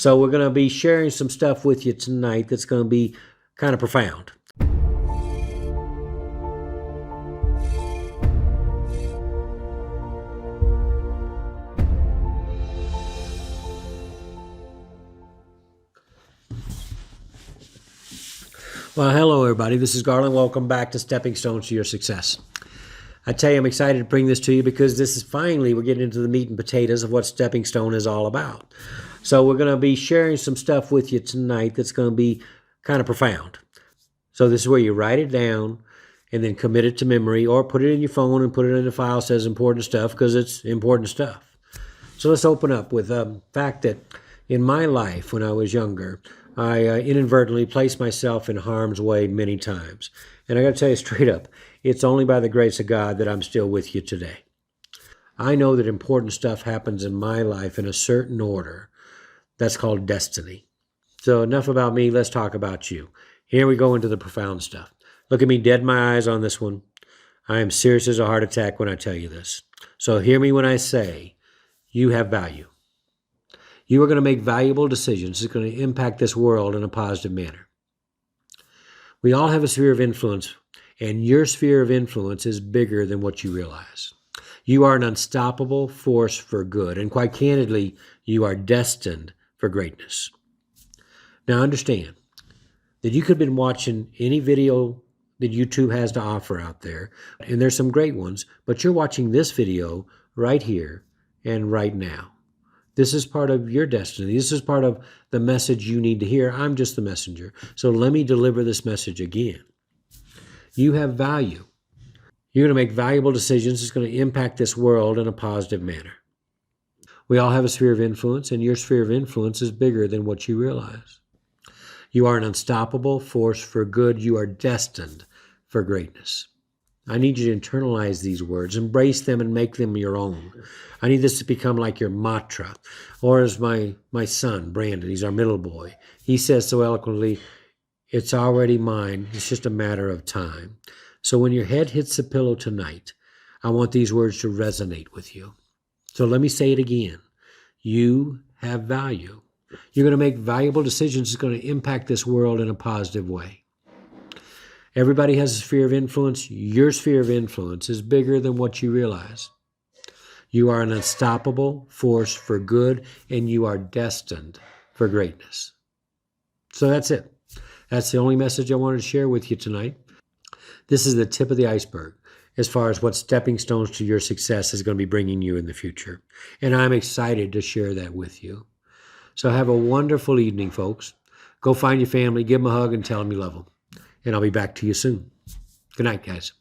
So we're going to be sharing some stuff with you tonight that's going to be kind of profound. Well, hello everybody. This is Garland. Welcome back to Stepping Stones to Your Success. I tell you, I'm excited to bring this to you because this is finally, we're getting into the meat and potatoes of what Stepping Stone is all about. So we're going to be sharing some stuff with you tonight that's going to be kind of profound. So this is where you write it down and then commit it to memory, or put it in your phone and put it in a file that says important stuff, because it's important stuff. So let's open up with the fact that in my life when I was younger, I inadvertently placed myself in harm's way many times. And I got to tell you straight up, it's only by the grace of God that I'm still with you today. I know that important stuff happens in my life in a certain order. That's called destiny. So enough about me, let's talk about you. Here we go into the profound stuff. Look at me dead in my eyes on this one. I am serious as a heart attack when I tell you this. So hear me when I say, you have value. You are going to make valuable decisions that's going to impact this world in a positive manner. We all have a sphere of influence, and your sphere of influence is bigger than what you realize. You are an unstoppable force for good, and quite candidly, you are destined for greatness. Now understand that you could have been watching any video that YouTube has to offer out there, and there's some great ones, but you're watching this video right here and right now. This is part of your destiny. This is part of the message you need to hear. I'm just the messenger. So let me deliver this message again. You have value. You're going to make valuable decisions that's going to impact this world in a positive manner. We all have a sphere of influence, and your sphere of influence is bigger than what you realize. You are an unstoppable force for good. You are destined for greatness. I need you to internalize these words, embrace them, and make them your own. I need this to become like your mantra. Or as my son, Brandon, he's our middle boy, he says so eloquently, it's already mine. It's just a matter of time. So when your head hits the pillow tonight, I want these words to resonate with you. So let me say it again. You have value. You're going to make valuable decisions that's going to impact this world in a positive way. Everybody has a sphere of influence. Your sphere of influence is bigger than what you realize. You are an unstoppable force for good, and you are destined for greatness. So that's it. That's the only message I wanted to share with you tonight. This is the tip of the iceberg as far as what stepping stones to your success is going to be bringing you in the future. And I'm excited to share that with you. So have a wonderful evening, folks. Go find your family, give them a hug, and tell them you love them. And I'll be back to you soon. Good night, guys.